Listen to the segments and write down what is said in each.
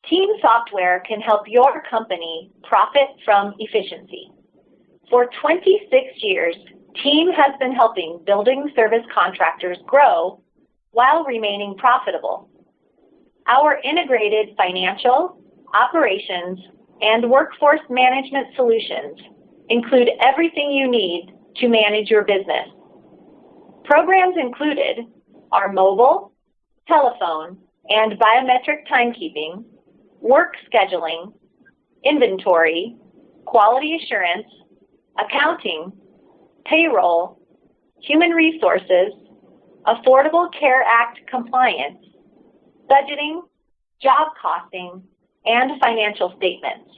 Team software can help your company profit from efficiency. For 26 years, Team has been helping building service contractors grow while remaining profitable. Our integrated financial, operations, and workforce management solutions include everything you need to manage your business. Programs included are mobile, telephone, and biometric timekeeping, work scheduling, inventory, quality assurance, accounting, payroll, human resources, Affordable Care Act compliance, budgeting, job costing, and financial statements.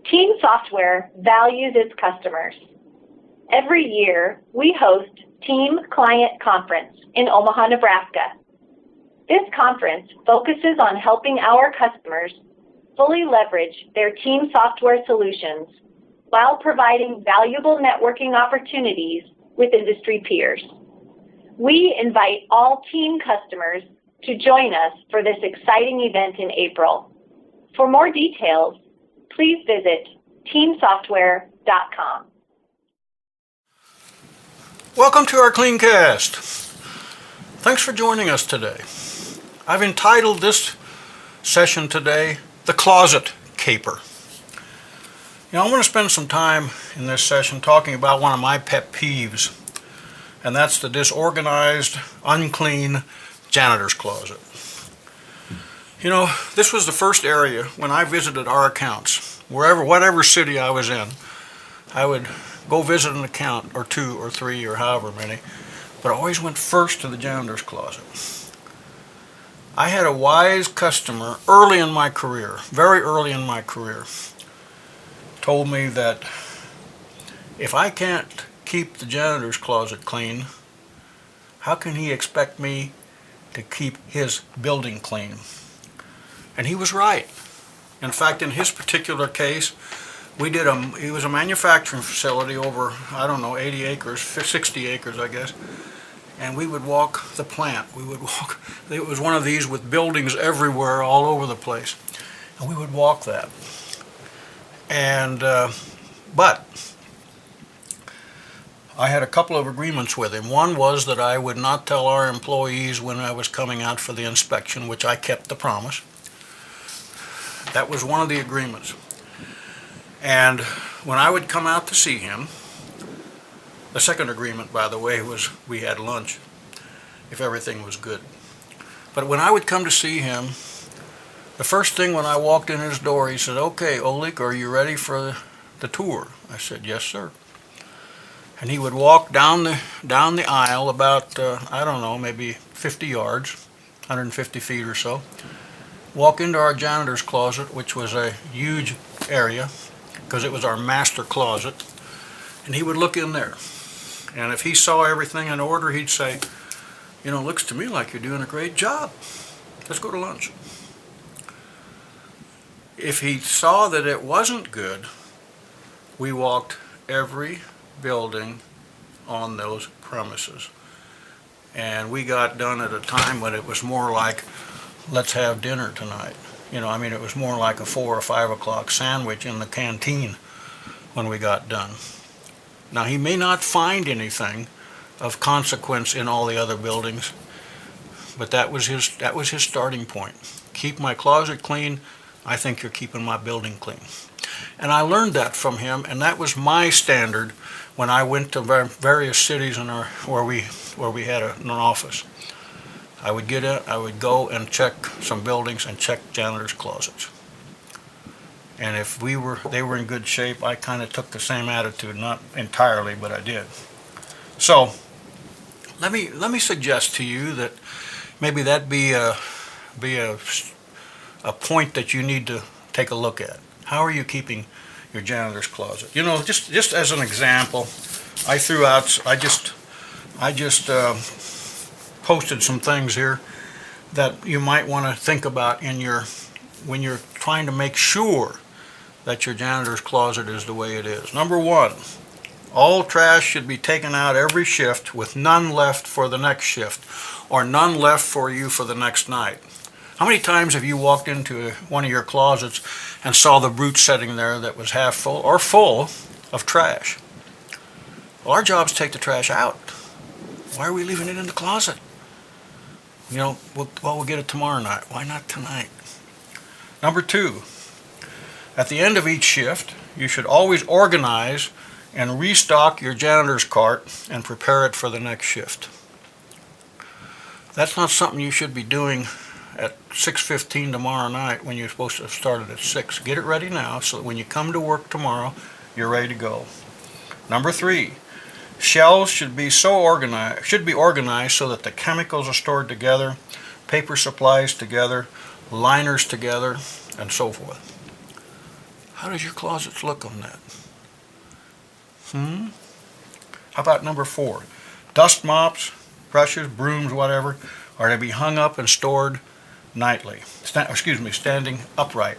Team Software values its customers. Every year, we host Team Client Conference in Omaha, Nebraska. This conference focuses on helping our customers fully leverage their Team software solutions while providing valuable networking opportunities with industry peers. We invite all Team customers to join us for this exciting event in April. For more details, please visit teamsoftware.com. Welcome to our Cleancast. Thanks for joining us today. I've entitled this session today, The Closet Caper. I want to spend some time in this session talking about one of my pet peeves, and that's the disorganized, unclean janitor's closet. This was the first area when I visited our accounts. Whatever city I was in, I would go visit an account or two or three or however many, but I always went first to the janitor's closet. I had a wise customer early in my career, very early in my career, told me that if I can't keep the janitor's closet clean, how can he expect me to keep his building clean? And he was right. In fact, in his particular case, it was a manufacturing facility over, 80 acres, 60 acres, I guess. And we would walk the plant. It was one of these with buildings everywhere, all over the place. And we would walk that. But I had a couple of agreements with him. One was that I would not tell our employees when I was coming out for the inspection, which I kept the promise. That was one of the agreements. And when I would come out to see him, the second agreement, by the way, was we had lunch if everything was good. But when I would come to see him, the first thing when I walked in his door, he said, "Okay, Oleg, are you ready for the tour?" I said, "Yes, sir." And he would walk down the aisle about, maybe 50 yards, 150 feet or so, walk into our janitor's closet, which was a huge area, because it was our master closet, and he would look in there. And if he saw everything in order, he'd say, "Looks to me like you're doing a great job. Let's go to lunch." If he saw that it wasn't good, we walked every building on those premises. And we got done at a time when it was more like, let's have dinner tonight. It was more like a 4 or 5 o'clock sandwich in the canteen when we got done. Now, he may not find anything of consequence in all the other buildings, but that was his starting point. Keep my closet clean. I think you're keeping my building clean. And I learned that from him, and that was my standard when I went to various cities where we had an office. I would go and check some buildings and check janitors' closets. And if they were in good shape, I kind of took the same attitude, not entirely, but I did. So let me suggest to you that maybe that be a point that you need to take a look at. How are you keeping your janitor's closet? Just as an example, I just posted some things here that you might want to think about when you're trying to make sure that your janitor's closet is the way it is. Number one, all trash should be taken out every shift with none left for the next shift, or none left for you for the next night. How many times have you walked into one of your closets and saw the brute sitting there that was half full or full of trash? Well, our job is to take the trash out. Why are we leaving it in the closet? You know, we'll get it tomorrow night. Why not tonight? Number two, at the end of each shift, you should always organize and restock your janitor's cart and prepare it for the next shift. That's not something you should be doing at 6:15 tomorrow night when you're supposed to have started at 6. Get it ready now so that when you come to work tomorrow, you're ready to go. Number three, shelves should be organized so that the chemicals are stored together, paper supplies together, liners together, and so forth. How does your closets look on that? How about number four? Dust mops, brushes, brooms, whatever, are to be hung up and stored nightly. Standing upright.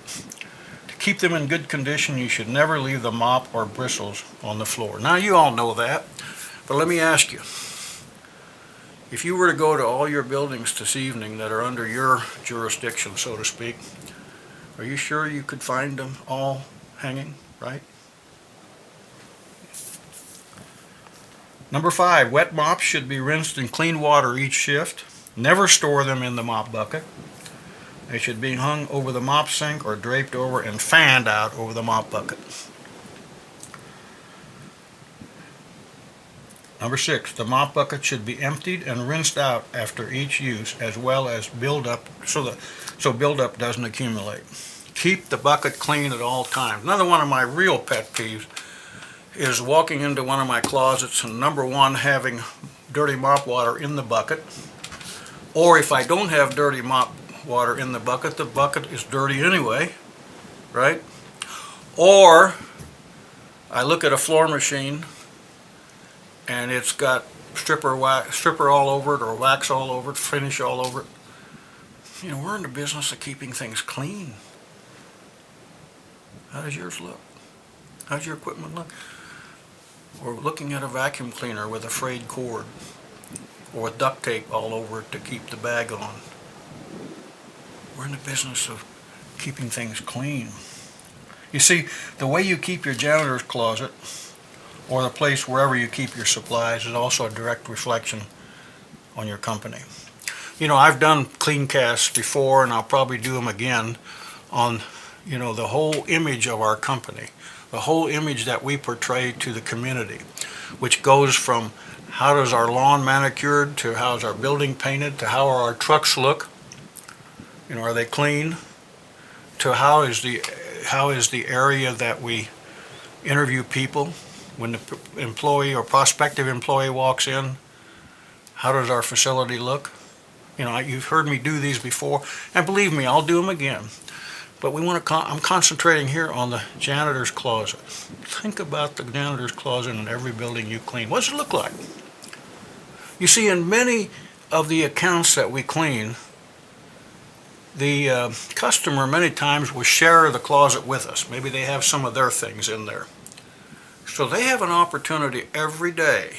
To keep them in good condition, you should never leave the mop or bristles on the floor. Now, you all know that, but let me ask you. If you were to go to all your buildings this evening that are under your jurisdiction, so to speak, are you sure you could find them all hanging, right? Number five, wet mops should be rinsed in clean water each shift. Never store them in the mop bucket. They should be hung over the mop sink or draped over and fanned out over the mop bucket. Number six, the mop bucket should be emptied and rinsed out after each use, as well as buildup so buildup doesn't accumulate. Keep the bucket clean at all times. Another one of my real pet peeves is walking into one of my closets and number one, having dirty mop water in the bucket. Or if I don't have dirty mop water in the bucket is dirty anyway, right? Or I look at a floor machine and it's got stripper all over it or wax all over it, finish all over it. You know, we're in the business of keeping things clean. How does yours look? How's your equipment look? Or looking at a vacuum cleaner with a frayed cord or with duct tape all over it to keep the bag on. We're in the business of keeping things clean. You see, the way you keep your janitor's closet or the place wherever you keep your supplies is also a direct reflection on your company. You know, I've done clean casts before and I'll probably do them again on, you know, the whole image of our company, the whole image that we portray to the community, which goes from how does our lawn manicured to how's our building painted to how are our trucks look, you know, are they clean, to how is the area that we interview people when the employee or prospective employee walks in, how does our facility look? You know, you've heard me do these before, and believe me, I'll do them again. But I'm concentrating here on the janitor's closet. Think about the janitor's closet in every building you clean. What does it look like? You see, in many of the accounts that we clean, the customer many times will share the closet with us. Maybe they have some of their things in there. So they have an opportunity every day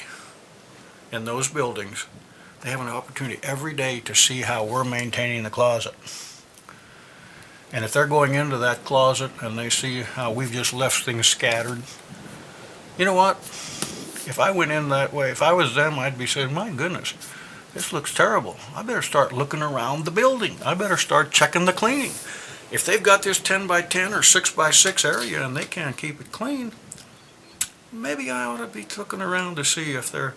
in those buildings. They have an opportunity every day to see how we're maintaining the closet. And if they're going into that closet and they see how we've just left things scattered, you know what? If I went in that way, if I was them, I'd be saying, my goodness, this looks terrible. I better start looking around the building. I better start checking the cleaning. If they've got this 10 by 10 or 6 by 6 area and they can't keep it clean, maybe I ought to be looking around to see if they're,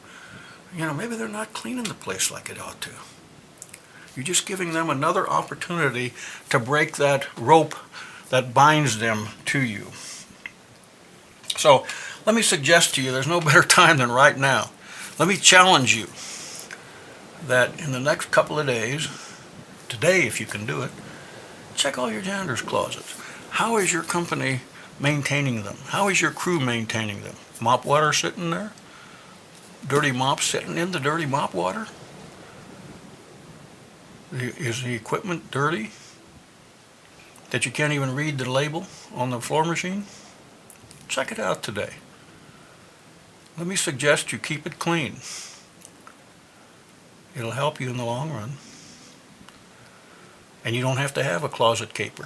you know, maybe they're not cleaning the place like it ought to. You're just giving them another opportunity to break that rope that binds them to you. So let me suggest to you, there's no better time than right now. Let me challenge you that in the next couple of days, today if you can do it, check all your janitor's closets. How is your company maintaining them? How is your crew maintaining them? Mop water sitting there? Dirty mops sitting in the dirty mop water? Is the equipment dirty that you can't even read the label on the floor machine? Check it out today. Let me suggest you keep it clean. It'll help you in the long run. and you don't have to have a closet caper.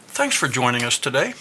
Thanks for joining us today.